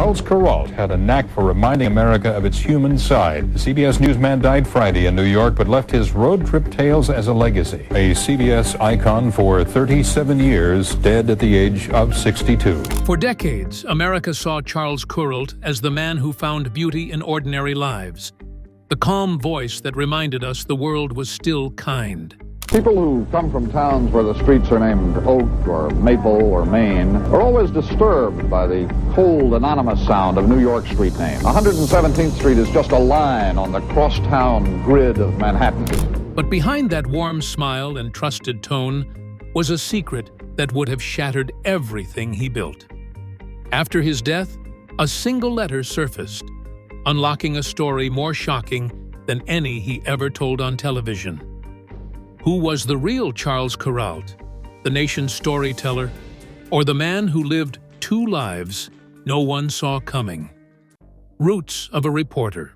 Charles Kuralt had a knack for reminding America of its human side. The CBS newsman died Friday in New York, but left his road trip tales as a legacy. A CBS icon for 37 years, dead at the age of 62. For decades, America saw Charles Kuralt as the man who found beauty in ordinary lives. The calm voice that reminded us the world was still kind. People who come from towns where the streets are named Oak or Maple or Main are always disturbed by the cold, anonymous sound of New York street names. 117th Street is just a line on the crosstown grid of Manhattan. But behind that warm smile and trusted tone was a secret that would have shattered everything he built. After his death, a single letter surfaced, unlocking a story more shocking than any he ever told on television. Who was the real Charles Kuralt, the nation's storyteller, or the man who lived two lives no one saw coming? Roots of a reporter.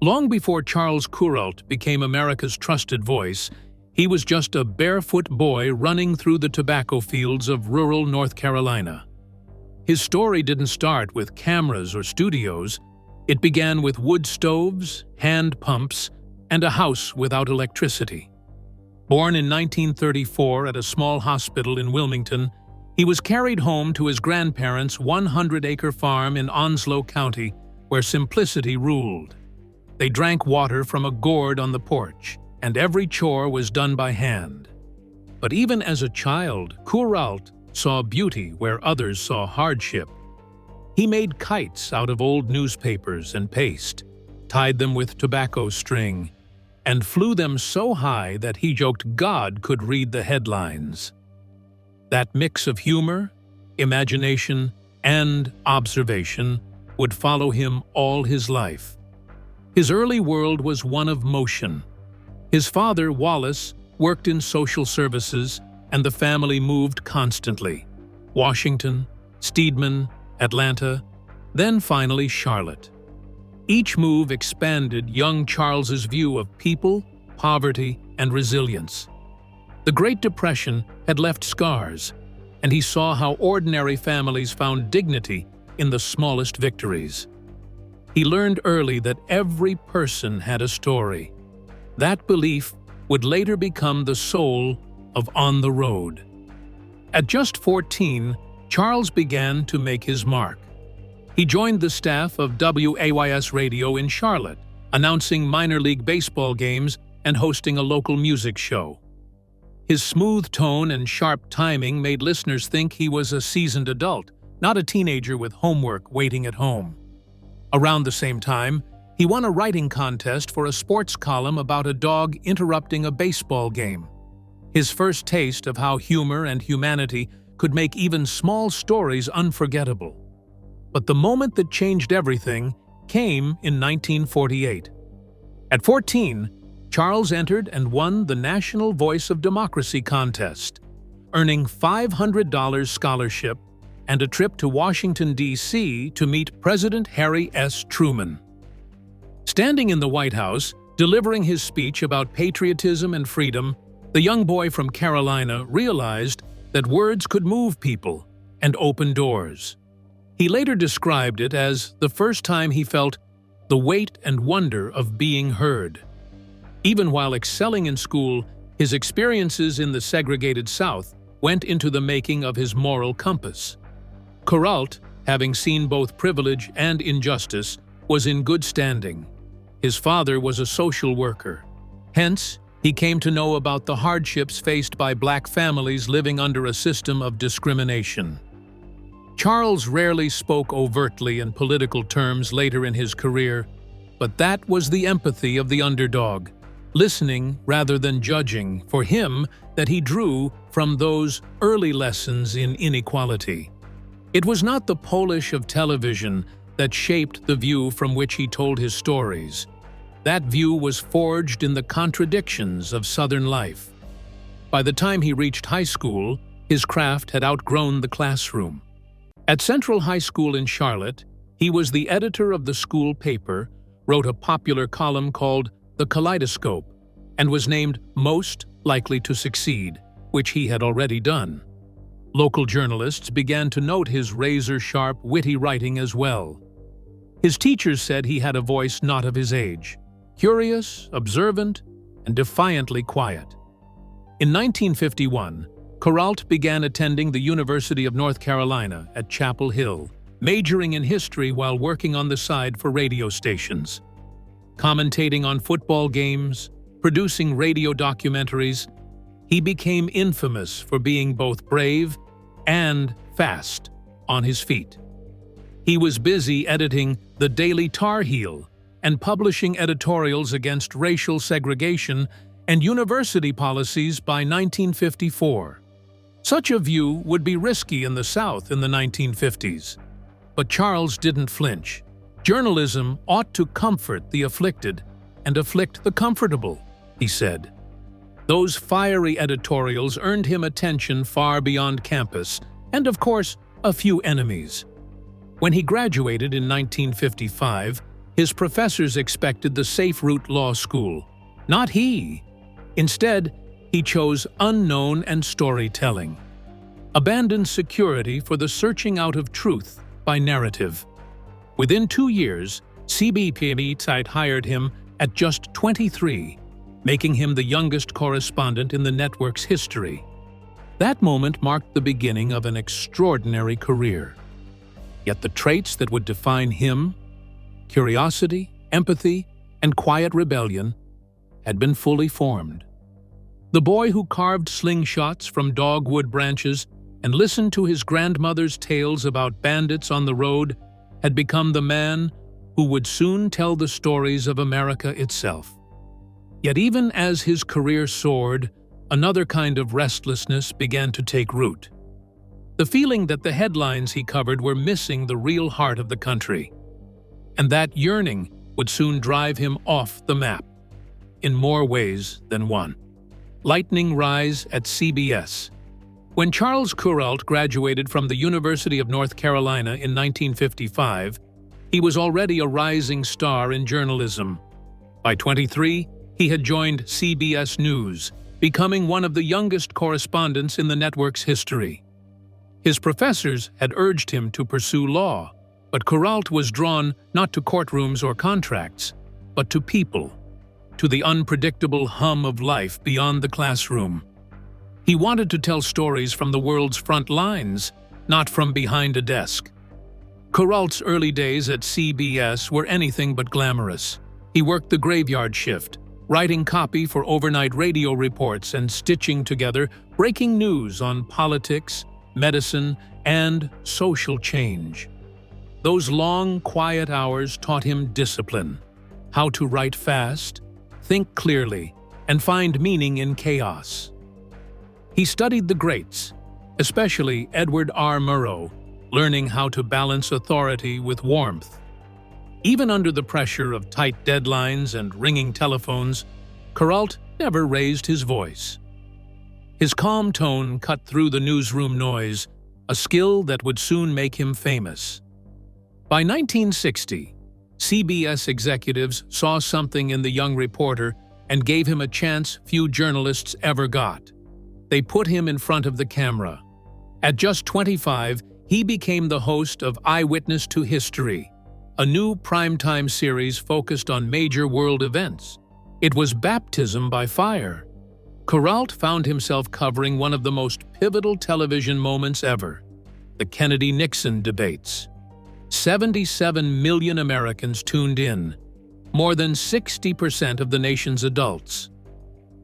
Long before Charles Kuralt became America's trusted voice, he was just a barefoot boy running through the tobacco fields of rural North Carolina. His story didn't start with cameras or studios. It began with wood stoves, hand pumps, and a house without electricity. Born in 1934 at a small hospital in Wilmington, he was carried home to his grandparents' 100-acre farm in Onslow County, where simplicity ruled. They drank water from a gourd on the porch, and every chore was done by hand. But even as a child, Kuralt saw beauty where others saw hardship. He made kites out of old newspapers and paste, tied them with tobacco string, and flew them so high that he joked God could read the headlines. That mix of humor, imagination, and observation would follow him all his life. His early world was one of motion. His father, Wallace, worked in social services, and the family moved constantly. Washington, Steedman, Atlanta, then finally Charlotte. Each move expanded young Charles's view of people, poverty, and resilience. The Great Depression had left scars, and he saw how ordinary families found dignity in the smallest victories. He learned early that every person had a story. That belief would later become the soul of On the Road. At just 14, Charles began to make his mark. He joined the staff of WAYS Radio in Charlotte, announcing minor league baseball games and hosting a local music show. His smooth tone and sharp timing made listeners think he was a seasoned adult, not a teenager with homework waiting at home. Around the same time, he won a writing contest for a sports column about a dog interrupting a baseball game. His first taste of how humor and humanity could make even small stories unforgettable. But the moment that changed everything came in 1948. At 14, Charles entered and won the National Voice of Democracy contest, earning $500 scholarship and a trip to Washington, D.C. to meet President Harry S. Truman. Standing in the White House, delivering his speech about patriotism and freedom, the young boy from Carolina realized that words could move people and open doors. He later described it as the first time he felt the weight and wonder of being heard. Even while excelling in school, his experiences in the segregated South went into the making of his moral compass. Kuralt, having seen both privilege and injustice, was in good standing. His father was a social worker. Hence, he came to know about the hardships faced by black families living under a system of discrimination. Charles rarely spoke overtly in political terms later in his career, but that was the empathy of the underdog, listening rather than judging, for him that he drew from those early lessons in inequality. It was not the polish of television that shaped the view from which he told his stories. That view was forged in the contradictions of Southern life. By the time he reached high school, his craft had outgrown the classroom. At Central High School in Charlotte, he was the editor of the school paper, wrote a popular column called The Kaleidoscope, and was named Most Likely to Succeed, which he had already done. Local journalists began to note his razor-sharp, witty writing as well. His teachers said he had a voice not of his age, curious, observant, and defiantly quiet. In 1951, Kuralt began attending the University of North Carolina at Chapel Hill, majoring in history while working on the side for radio stations. Commentating on football games, producing radio documentaries, he became infamous for being both brave and fast on his feet. He was busy editing the Daily Tar Heel and publishing editorials against racial segregation and university policies by 1954. Such a view would be risky in the South in the 1950s. But Charles didn't flinch. Journalism ought to comfort the afflicted and afflict the comfortable, he said. Those fiery editorials earned him attention far beyond campus and, of course, a few enemies. When he graduated in 1955, his professors expected the safe route law school. Not he. Instead, he chose unknown and storytelling. Abandoned security for the searching out of truth by narrative. Within 2 years, CBS hired him at just 23, making him the youngest correspondent in the network's history. That moment marked the beginning of an extraordinary career. Yet the traits that would define him, curiosity, empathy, and quiet rebellion, had been fully formed. The boy who carved slingshots from dogwood branches and listened to his grandmother's tales about bandits on the road had become the man who would soon tell the stories of America itself. Yet even as his career soared, another kind of restlessness began to take root. The feeling that the headlines he covered were missing the real heart of the country, and that yearning would soon drive him off the map, in more ways than one. Lightning rise at CBS. When Charles Kuralt graduated from the University of North Carolina in 1955, he was already a rising star in journalism. By 23, he had joined CBS News, becoming one of the youngest correspondents in the network's history. His professors had urged him to pursue law, but Kuralt was drawn not to courtrooms or contracts, but to people, to the unpredictable hum of life beyond the classroom. He wanted to tell stories from the world's front lines, not from behind a desk. Kuralt's early days at CBS were anything but glamorous. He worked the graveyard shift, writing copy for overnight radio reports and stitching together breaking news on politics, medicine, and social change. Those long, quiet hours taught him discipline, how to write fast, think clearly, and find meaning in chaos. He studied the greats, especially Edward R. Murrow, learning how to balance authority with warmth. Even under the pressure of tight deadlines and ringing telephones, Kuralt never raised his voice. His calm tone cut through the newsroom noise, a skill that would soon make him famous. By 1960, CBS executives saw something in the young reporter and gave him a chance few journalists ever got. They put him in front of the camera. At just 25, he became the host of Eyewitness to History, a new primetime series focused on major world events. It was baptism by fire. Kuralt found himself covering one of the most pivotal television moments ever, the Kennedy-Nixon debates. 77 million Americans tuned in, more than 60% of the nation's adults.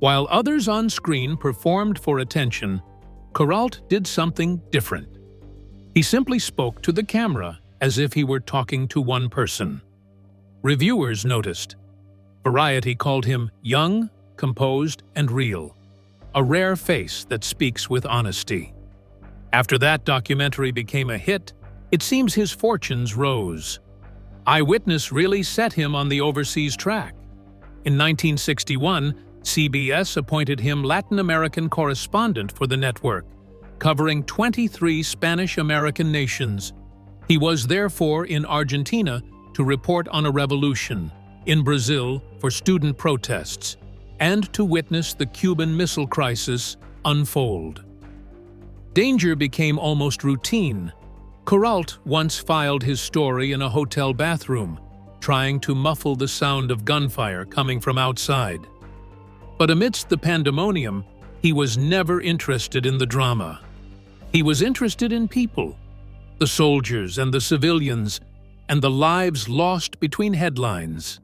While others on screen performed for attention, Kuralt did something different. He simply spoke to the camera as if he were talking to one person. Reviewers noticed. Variety called him young, composed, and real, a rare face that speaks with honesty. After that documentary became a hit, it seems his fortunes rose. Eyewitness really set him on the overseas track. In 1961, CBS appointed him Latin American correspondent for the network, covering 23 Spanish-American nations. He was therefore in Argentina to report on a revolution, in Brazil for student protests, and to witness the Cuban Missile Crisis unfold. Danger became almost routine. Kuralt once filed his story in a hotel bathroom, trying to muffle the sound of gunfire coming from outside. But amidst the pandemonium, he was never interested in the drama. He was interested in people, the soldiers and the civilians, and the lives lost between headlines.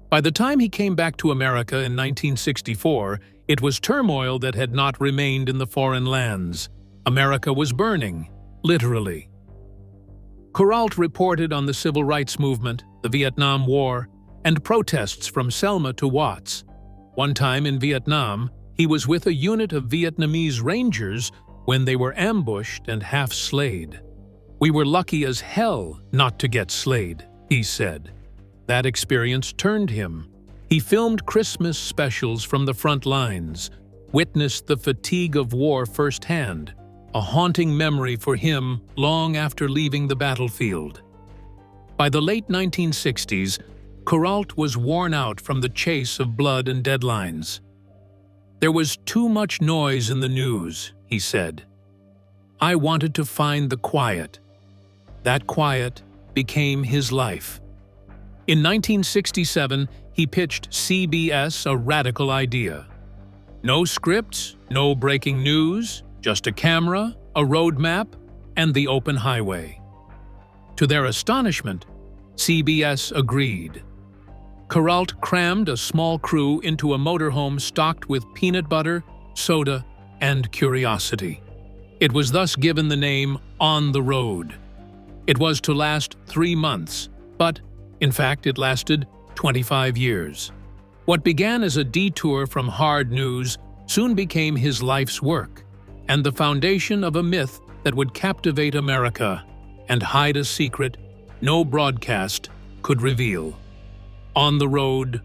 By the time he came back to America in 1964, it was turmoil that had not remained in the foreign lands. America was burning, literally. Kuralt reported on the civil rights movement, the Vietnam War, and protests from Selma to Watts. One time in Vietnam, he was with a unit of Vietnamese Rangers when they were ambushed and half slayed. "We were lucky as hell not to get slayed," he said. That experience turned him. He filmed Christmas specials from the front lines, witnessed the fatigue of war firsthand, a haunting memory for him long after leaving the battlefield. By the late 1960s, Kuralt was worn out from the chase of blood and deadlines. "There was too much noise in the news," he said. "I wanted to find the quiet." That quiet became his life. In 1967, he pitched CBS a radical idea. No scripts, no breaking news, just a camera, a road map, and the open highway. To their astonishment, CBS agreed. Kuralt crammed a small crew into a motorhome stocked with peanut butter, soda, and curiosity. It was thus given the name On the Road. It was to last 3 months, but, in fact, it lasted 25 years. What began as a detour from hard news soon became his life's work, and the foundation of a myth that would captivate America and hide a secret no broadcast could reveal. On the road,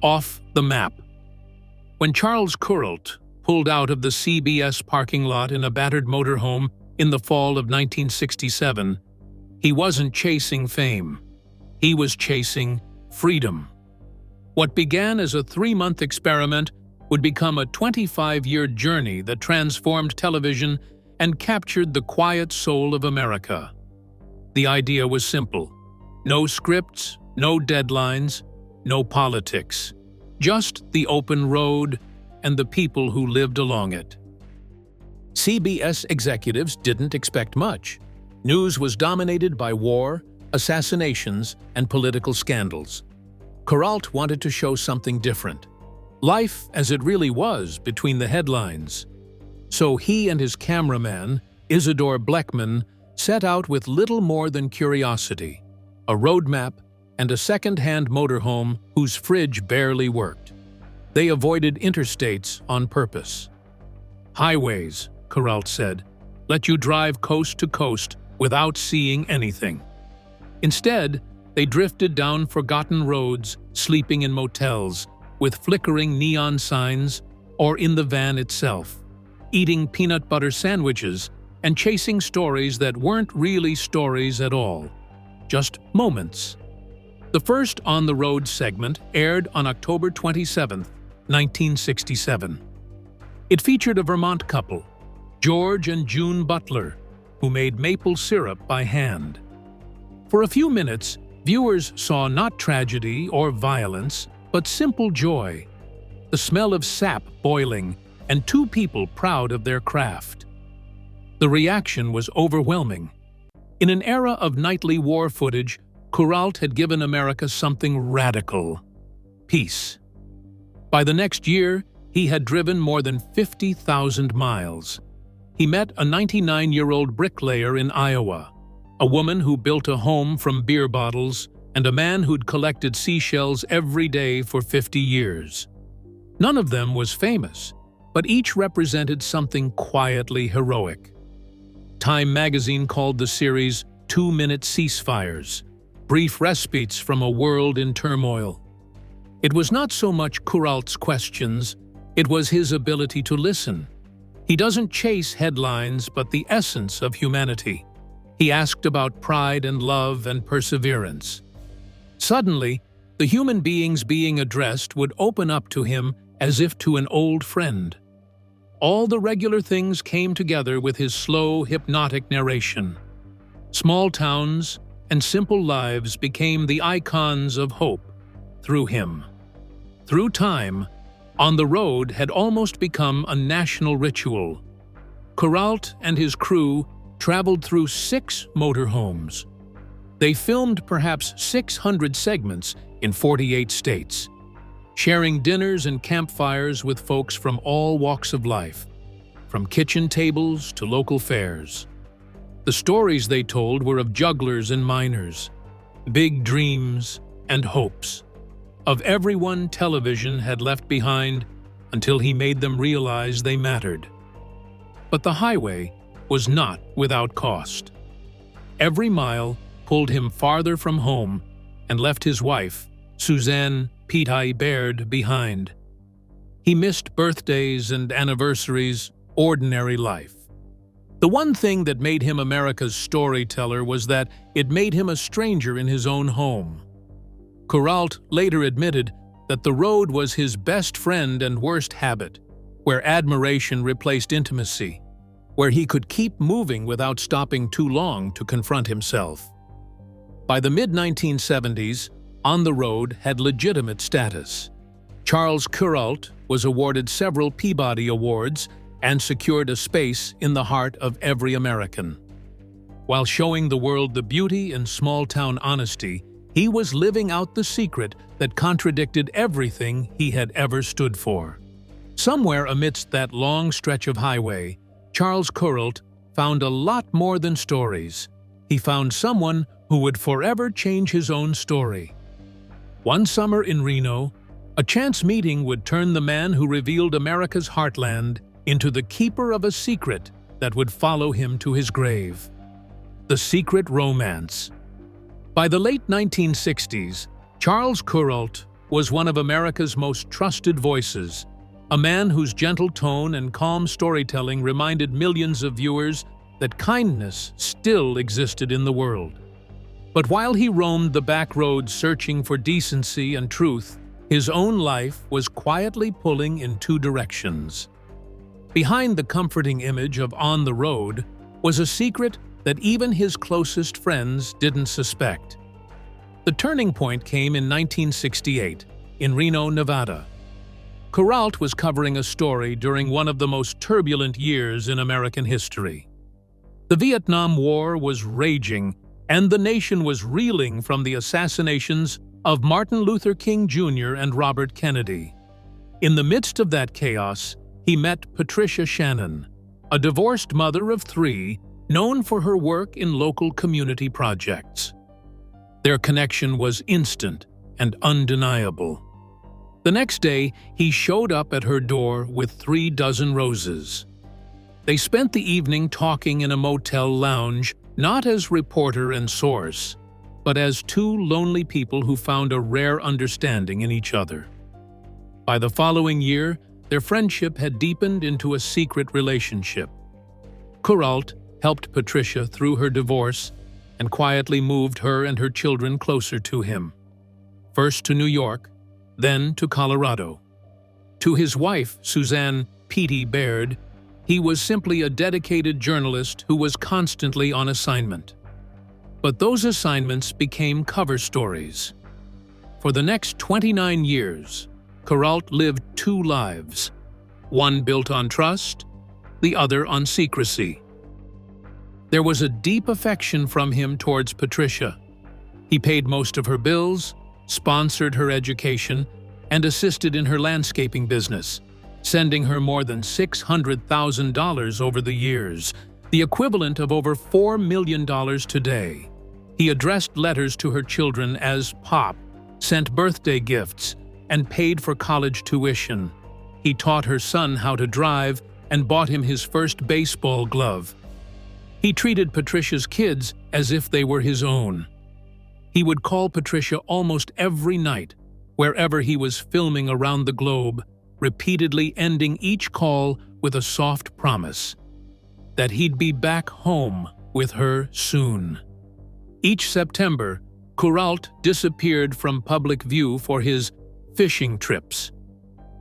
off the map. When Charles Kuralt pulled out of the CBS parking lot in a battered motorhome in the fall of 1967, he wasn't chasing fame. He was chasing freedom. What began as a 3-month experiment would become a 25-year journey that transformed television and captured the quiet soul of America. The idea was simple. No scripts, no deadlines, no politics. Just the open road and the people who lived along it. CBS executives didn't expect much. News was dominated by war, assassinations, and political scandals. Kuralt wanted to show something different. Life as it really was between the headlines. So he and his cameraman, Isidore Bleckman, set out with little more than curiosity, a roadmap, and a second-hand motorhome whose fridge barely worked. They avoided interstates on purpose. "Highways," Kuralt said, "let you drive coast to coast without seeing anything." Instead, they drifted down forgotten roads, sleeping in motels, with flickering neon signs, or in the van itself, eating peanut butter sandwiches and chasing stories that weren't really stories at all, just moments. The first On the Road segment aired on October 27, 1967. It featured a Vermont couple, George and June Butler, who made maple syrup by hand. For a few minutes, viewers saw not tragedy or violence, but simple joy, the smell of sap boiling, and 2 people proud of their craft. The reaction was overwhelming. In an era of nightly war footage, Kuralt had given America something radical: peace. By the next year, he had driven more than 50,000 miles. He met a 99-year-old bricklayer in Iowa, a woman who built a home from beer bottles, and a man who'd collected seashells every day for 50 years. None of them was famous, but each represented something quietly heroic. Time magazine called the series 2-minute ceasefires, brief respites from a world in turmoil. It was not so much Kuralt's questions, it was his ability to listen. He doesn't chase headlines, but the essence of humanity. He asked about pride and love and perseverance. Suddenly, the human beings being addressed would open up to him as if to an old friend. all the regular things came together with his slow, hypnotic narration. Small towns and simple lives became the icons of hope through him. Through time, On the Road had almost become a national ritual. Kuralt and his crew traveled through 6 motorhomes. They filmed perhaps 600 segments in 48 states, sharing dinners and campfires with folks from all walks of life, from kitchen tables to local fairs. The stories they told were of jugglers and miners, big dreams and hopes, of everyone television had left behind until he made them realize they mattered. But the highway was not without cost. Every mile pulled him farther from home and left his wife, Suzanne "Pete Baird, behind. He missed birthdays and anniversaries, ordinary life. The one thing that made him America's storyteller was that it made him a stranger in his own home. Kuralt later admitted that the road was his best friend and worst habit, where admiration replaced intimacy, where he could keep moving without stopping too long to confront himself. By the mid-1970s, On the Road had legitimate status. Charles Kuralt was awarded several Peabody Awards and secured a space in the heart of every American. While showing the world the beauty in small-town honesty, he was living out the secret that contradicted everything he had ever stood for. Somewhere amidst that long stretch of highway, Charles Kuralt found a lot more than stories. He found someone who would forever change his own story. One summer in Reno, a chance meeting would turn the man who revealed America's heartland into the keeper of a secret that would follow him to his grave. The secret romance. By the late 1960s, Charles Kuralt was one of America's most trusted voices, a man whose gentle tone and calm storytelling reminded millions of viewers that kindness still existed in the world. But while he roamed the back roads searching for decency and truth, his own life was quietly pulling in 2 directions. Behind the comforting image of On the Road was a secret that even his closest friends didn't suspect. The turning point came in 1968, in Reno, Nevada. Kuralt was covering a story during one of the most turbulent years in American history. The Vietnam War was raging, and the nation was reeling from the assassinations of Martin Luther King Jr. and Robert Kennedy. In the midst of that chaos, he met Patricia Shannon, a divorced mother of 3, known for her work in local community projects. Their connection was instant and undeniable. The next day, he showed up at her door with 3 dozen roses. They spent the evening talking in a motel lounge, not as reporter and source, but as 2 lonely people who found a rare understanding in each other. By the following year, their friendship had deepened into a secret relationship. Kuralt helped Patricia through her divorce and quietly moved her and her children closer to him. First to New York, then to Colorado. To his wife, Suzanne "Pete Baird, he was simply a dedicated journalist who was constantly on assignment. But those assignments became cover stories. For the next 29 years, Kuralt lived 2 lives, one built on trust, the other on secrecy. There was a deep affection from him towards Patricia. He paid most of her bills, sponsored her education, and assisted in her landscaping business, sending her more than $600,000 over the years, the equivalent of over $4 million today. He addressed letters to her children as Pop, sent birthday gifts, and paid for college tuition. He taught her son how to drive and bought him his first baseball glove. He treated Patricia's kids as if they were his own. He would call Patricia almost every night, wherever he was filming around the globe, repeatedly ending each call with a soft promise that he'd be back home with her soon. Each September, Kuralt disappeared from public view for his fishing trips.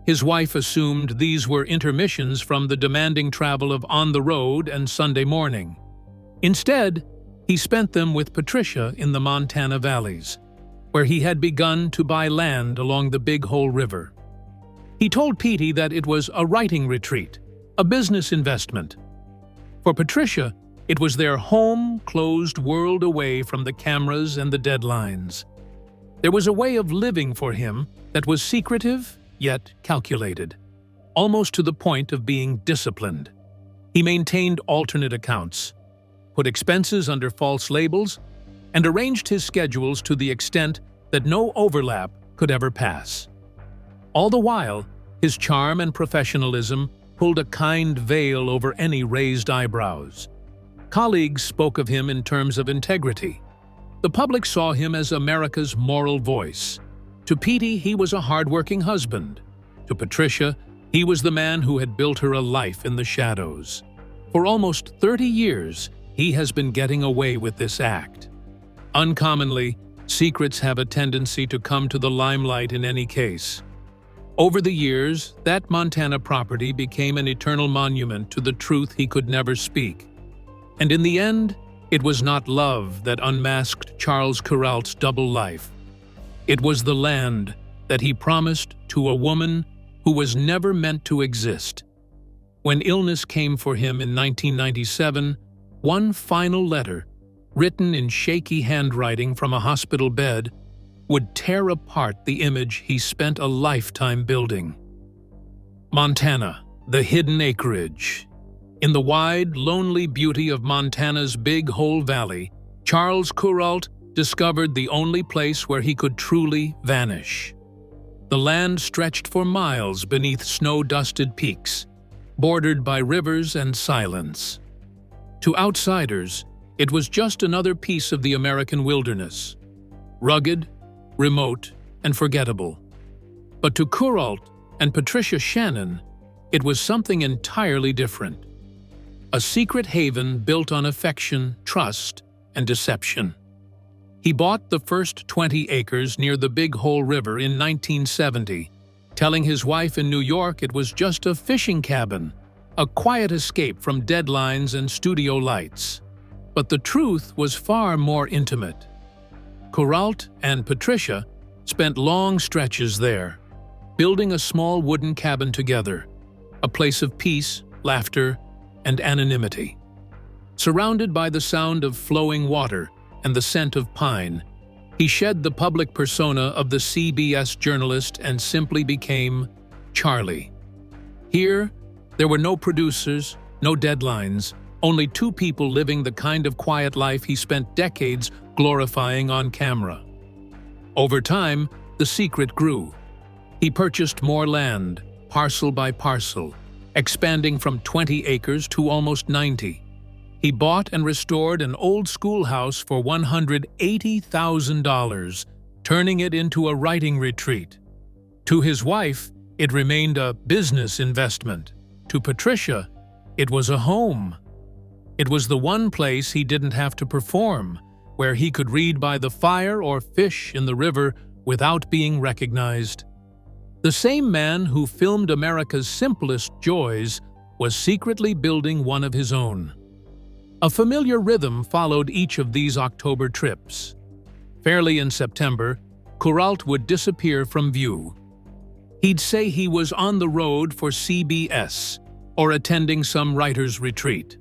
His wife assumed these were intermissions from the demanding travel of On the Road and Sunday Morning. Instead, he spent them with Patricia in the Montana valleys, where he had begun to buy land along the Big Hole River. He told Petey that it was a writing retreat, a business investment. For Patricia, it was their home, closed world away from the cameras and the deadlines. There was a way of living for him that was secretive, yet calculated, almost to the point of being disciplined. He maintained alternate accounts, put expenses under false labels, and arranged his schedules to the extent that no overlap could ever pass. All the while, his charm and professionalism pulled a kind veil over any raised eyebrows. Colleagues spoke of him in terms of integrity. The public saw him as America's moral voice. To Petey, he was a hard-working husband. To Patricia, he was the man who had built her a life in the shadows. For almost 30 years, he has been getting away with this act. Uncommonly, secrets have a tendency to come to the limelight in any case. Over the years, that Montana property became an eternal monument to the truth he could never speak. And in the end, it was not love that unmasked Charles Kuralt's double life. It was the land that he promised to a woman who was never meant to exist. When illness came for him in 1997, one final letter, written in shaky handwriting from a hospital bed, would tear apart the image he spent a lifetime building. Montana, the hidden acreage. In the wide, lonely beauty of Montana's Big Hole Valley, Charles Kuralt discovered the only place where he could truly vanish. The land stretched for miles beneath snow-dusted peaks, bordered by rivers and silence. To outsiders, it was just another piece of the American wilderness, rugged, remote, and forgettable. But to Kuralt and Patricia Shannon, it was something entirely different. A secret haven built on affection, trust, and deception. He bought the first 20 acres near the Big Hole River in 1970, telling his wife in New York it was just a fishing cabin, a quiet escape from deadlines and studio lights. But the truth was far more intimate. Kuralt and Patricia spent long stretches there, building a small wooden cabin together, a place of peace, laughter, and anonymity. Surrounded by the sound of flowing water and the scent of pine, he shed the public persona of the CBS journalist and simply became Charlie. Here, there were no producers, no deadlines, only two people living the kind of quiet life he spent decades glorifying on camera. Over time, the secret grew. He purchased more land, parcel by parcel, expanding from 20 acres to almost 90. He bought and restored an old schoolhouse for $180,000, turning it into a writing retreat. To his wife, it remained a business investment. To Patricia, it was a home. It was the one place he didn't have to perform, where he could read by the fire or fish in the river without being recognized. The same man who filmed America's simplest joys was secretly building one of his own. A familiar rhythm followed each of these October trips. Fairly in September, Kuralt would disappear from view. He'd say he was on the road for CBS or attending some writer's retreat.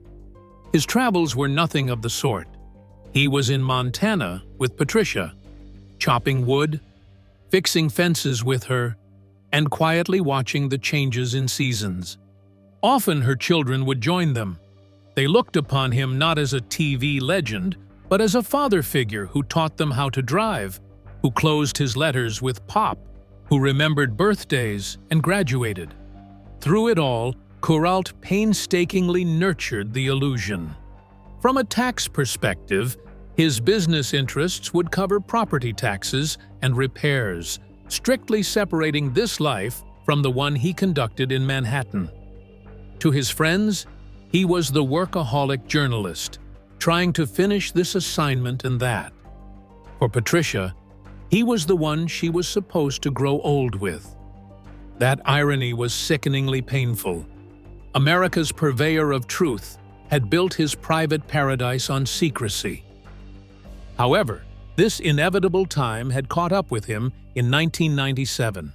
His travels were nothing of the sort. He was in Montana with Patricia, chopping wood, fixing fences with her, and quietly watching the changes in seasons. Often her children would join them. They looked upon him not as a TV legend, but as a father figure who taught them how to drive, who closed his letters with pop, who remembered birthdays and graduated. Through it all, Kuralt painstakingly nurtured the illusion. From a tax perspective, his business interests would cover property taxes and repairs, strictly separating this life from the one he conducted in Manhattan. To his friends, he was the workaholic journalist, trying to finish this assignment and that. For Patricia, he was the one she was supposed to grow old with. That irony was sickeningly painful. America's purveyor of truth had built his private paradise on secrecy. However, this inevitable time had caught up with him in 1997.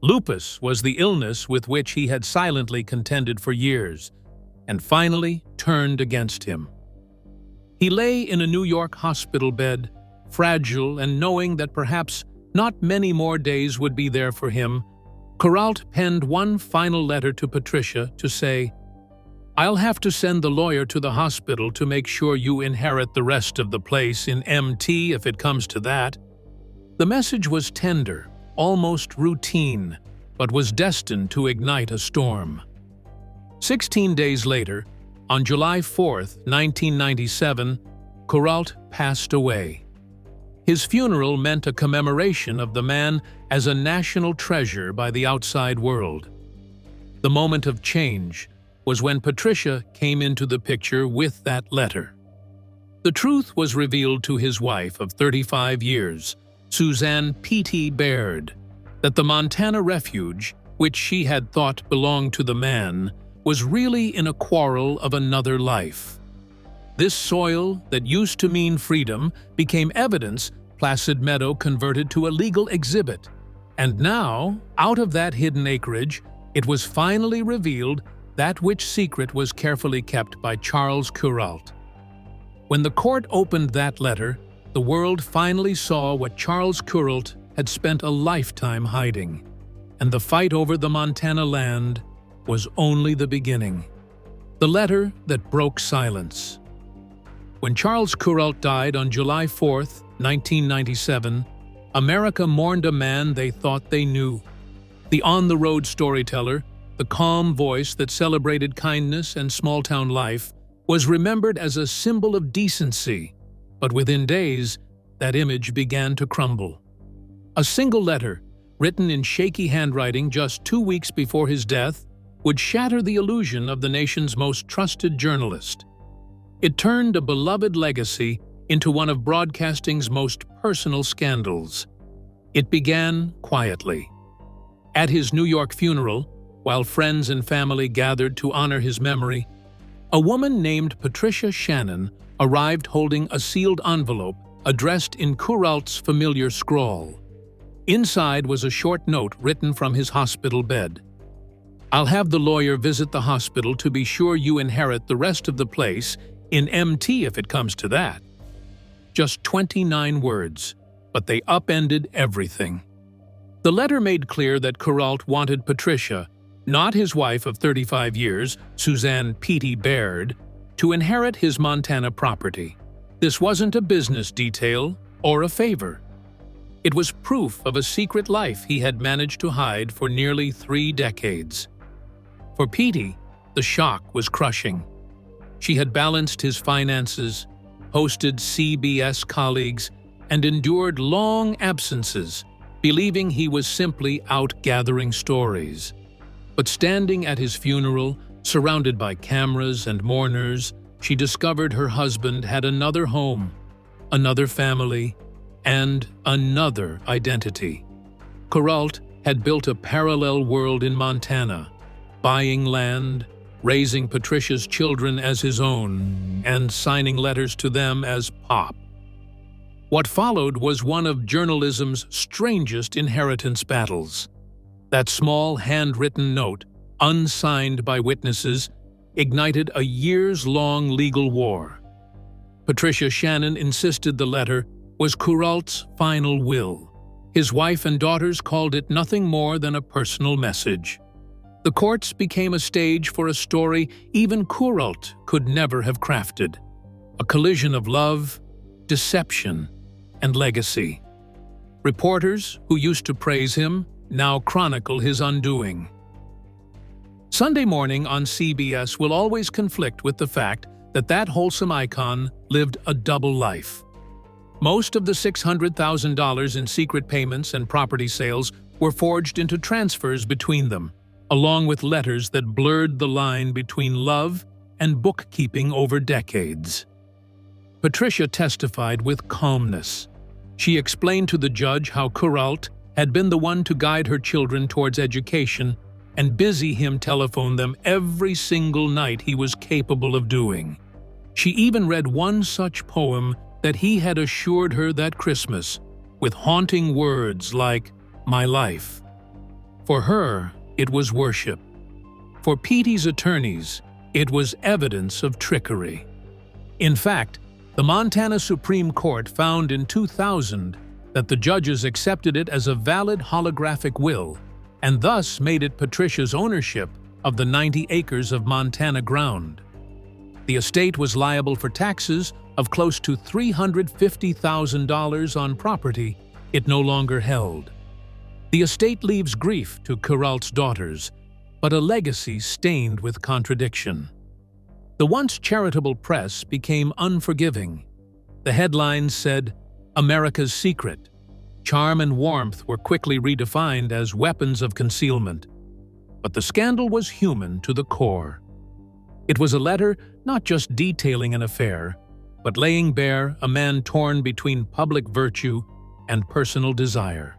Lupus was the illness with which he had silently contended for years, and finally turned against him. He lay in a New York hospital bed, fragile and knowing that perhaps not many more days would be there for him. Kuralt penned one final letter to Patricia to say, "I'll have to send the lawyer to the hospital to make sure you inherit the rest of the place in MT if it comes to that." The message was tender, almost routine, but was destined to ignite a storm. 16 days later, on July 4th, 1997, Kuralt passed away. His funeral meant a commemoration of the man as a national treasure by the outside world. The moment of change was when Patricia came into the picture with that letter. The truth was revealed to his wife of 35 years, Suzanne P.T. Baird, that the Montana refuge, which she had thought belonged to the man, was really in a quarrel of another life. This soil that used to mean freedom became evidence Placid Meadow converted to a legal exhibit. And now, out of that hidden acreage, it was finally revealed that which secret was carefully kept by Charles Kuralt. When the court opened that letter, the world finally saw what Charles Kuralt had spent a lifetime hiding, and the fight over the Montana land was only the beginning. The letter that broke silence. When Charles Kuralt died on July 4th, 1997, America mourned a man they thought they knew. The on-the-road storyteller, the calm voice that celebrated kindness and small-town life, was remembered as a symbol of decency, but within days, that image began to crumble. A single letter, written in shaky handwriting just 2 weeks before his death, would shatter the illusion of the nation's most trusted journalist. It turned a beloved legacy into one of broadcasting's most personal scandals. It began quietly. At his New York funeral, while friends and family gathered to honor his memory, a woman named Patricia Shannon arrived holding a sealed envelope addressed in Kuralt's familiar scrawl. Inside was a short note written from his hospital bed. "I'll have the lawyer visit the hospital to be sure you inherit the rest of the place in MT if it comes to that." Just 29 words, but they upended everything. The letter made clear that Kuralt wanted Patricia, not his wife of 35 years, Suzanne P.T. Baird, to inherit his Montana property. This wasn't a business detail or a favor. It was proof of a secret life he had managed to hide for nearly 3 decades. For P.T., the shock was crushing. She had balanced his finances, hosted CBS colleagues, and endured long absences, believing he was simply out gathering stories. But standing at his funeral, surrounded by cameras and mourners, she discovered her husband had another home, another family, and another identity. Kuralt had built a parallel world in Montana, buying land, raising Patricia's children as his own, and signing letters to them as Pop. What followed was one of journalism's strangest inheritance battles. That small handwritten note, unsigned by witnesses, ignited a years-long legal war. Patricia Shannon insisted the letter was Kuralt's final will. His wife and daughters called it nothing more than a personal message. The courts became a stage for a story even Kuralt could never have crafted. A collision of love, deception, and legacy. Reporters who used to praise him now chronicle his undoing. Sunday morning on CBS will always conflict with the fact that that wholesome icon lived a double life. Most of the $600,000 in secret payments and property sales were forged into transfers between them, along with letters that blurred the line between love and bookkeeping over decades. Patricia testified with calmness. She explained to the judge how Kuralt, had been the one to guide her children towards education and busy him telephone them every single night he was capable of doing. She even read one such poem that he had assured her that Christmas, with haunting words like, "My life." For her, it was worship. For Petey's attorneys, it was evidence of trickery. In fact, the Montana Supreme Court found in 2000 that the judges accepted it as a valid holographic will and thus made it Patricia's ownership of the 90 acres of Montana ground. The estate was liable for taxes of close to $350,000 on property it no longer held. The estate leaves grief to Kuralt's daughters, but a legacy stained with contradiction. The once charitable press became unforgiving. The headlines said, "America's Secret." Charm and warmth were quickly redefined as weapons of concealment. But the scandal was human to the core. It was a letter not just detailing an affair, but laying bare a man torn between public virtue and personal desire.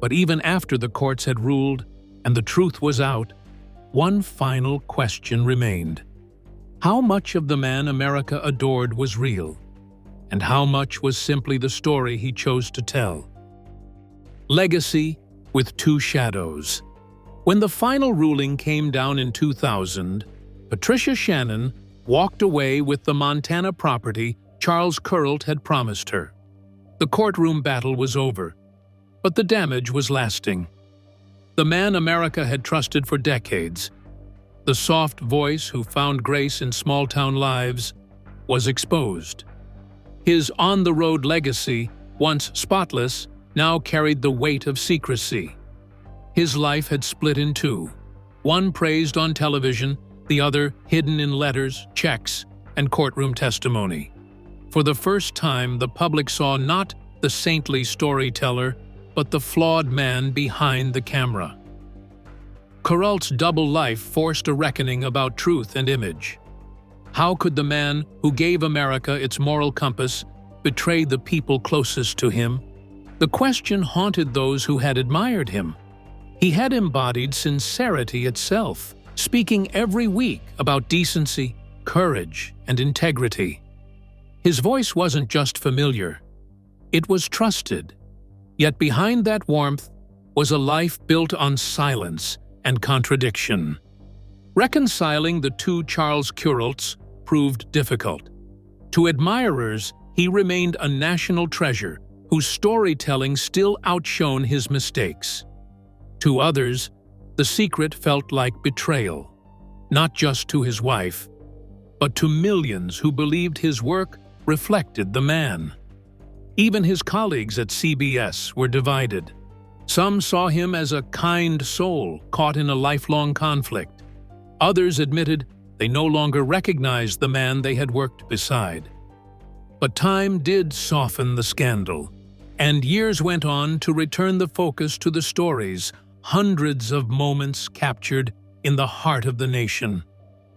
But even after the courts had ruled and the truth was out, one final question remained. How much of the man America adored was real, and how much was simply the story he chose to tell? Legacy with two shadows. When the final ruling came down in 2000, Patricia Shannon walked away with the Montana property Charles Kuralt had promised her. The courtroom battle was over, but the damage was lasting. The man America had trusted for decades, the soft voice who found grace in small-town lives, was exposed. His on-the-road legacy, once spotless, now carried the weight of secrecy. His life had split in two, one praised on television, the other hidden in letters, checks, and courtroom testimony. For the first time, the public saw not the saintly storyteller, but the flawed man behind the camera. Kuralt's double life forced a reckoning about truth and image. How could the man who gave America its moral compass betray the people closest to him? The question haunted those who had admired him. He had embodied sincerity itself, speaking every week about decency, courage, and integrity. His voice wasn't just familiar, it was trusted. Yet behind that warmth was a life built on silence and contradiction. Reconciling the two Charles Kuralts proved difficult. To admirers, he remained a national treasure whose storytelling still outshone his mistakes. To others, the secret felt like betrayal, not just to his wife, but to millions who believed his work reflected the man. Even his colleagues at CBS were divided. Some saw him as a kind soul caught in a lifelong conflict. Others admitted they no longer recognized the man they had worked beside. But time did soften the scandal, and years went on to return the focus to the stories, hundreds of moments captured in the heart of the nation.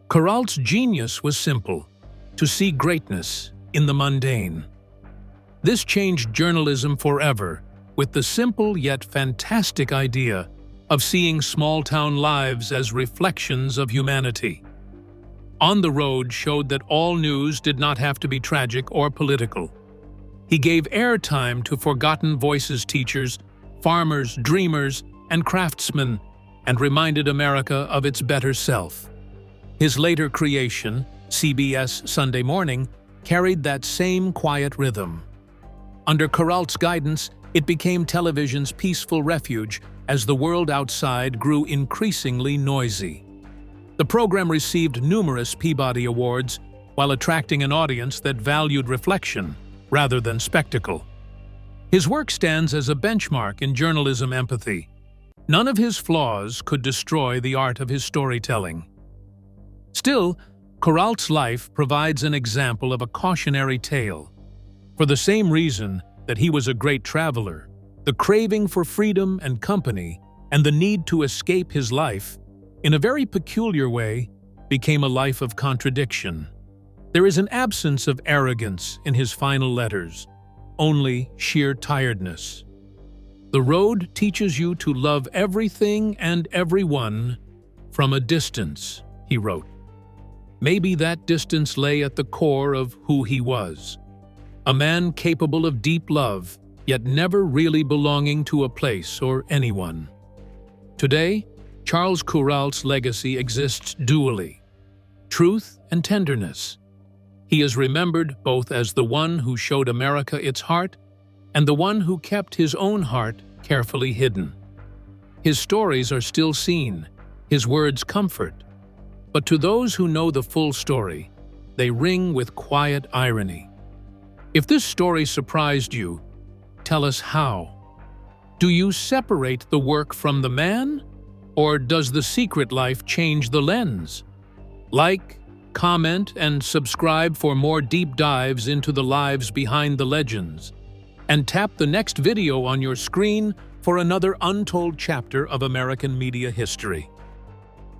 Kuralt's genius was simple: to see greatness in the mundane. This changed journalism forever, with the simple yet fantastic idea of seeing small-town lives as reflections of humanity. On the Road showed that all news did not have to be tragic or political. He gave airtime to forgotten voices, teachers, farmers, dreamers, and craftsmen, and reminded America of its better self. His later creation, CBS Sunday Morning, carried that same quiet rhythm. Under Kuralt's guidance, it became television's peaceful refuge as the world outside grew increasingly noisy. The program received numerous Peabody Awards while attracting an audience that valued reflection rather than spectacle. His work stands as a benchmark in journalism empathy. None of his flaws could destroy the art of his storytelling. Still, Kuralt's life provides an example of a cautionary tale. For the same reason that he was a great traveler, the craving for freedom and company, and the need to escape his life, in a very peculiar way, became a life of contradiction. There is an absence of arrogance in his final letters, only sheer tiredness. The road teaches you to love everything and everyone from a distance, he wrote. Maybe that distance lay at the core of who he was. A man capable of deep love, yet never really belonging to a place or anyone. Today, Charles Kuralt's legacy exists dually: truth and tenderness. He is remembered both as the one who showed America its heart and the one who kept his own heart carefully hidden. His stories are still seen, his words comfort, but to those who know the full story, they ring with quiet irony. If this story surprised you, tell us how. Do you separate the work from the man? Or does the secret life change the lens? Like, comment, and subscribe for more deep dives into the lives behind the legends. And tap the next video on your screen for another untold chapter of American media history.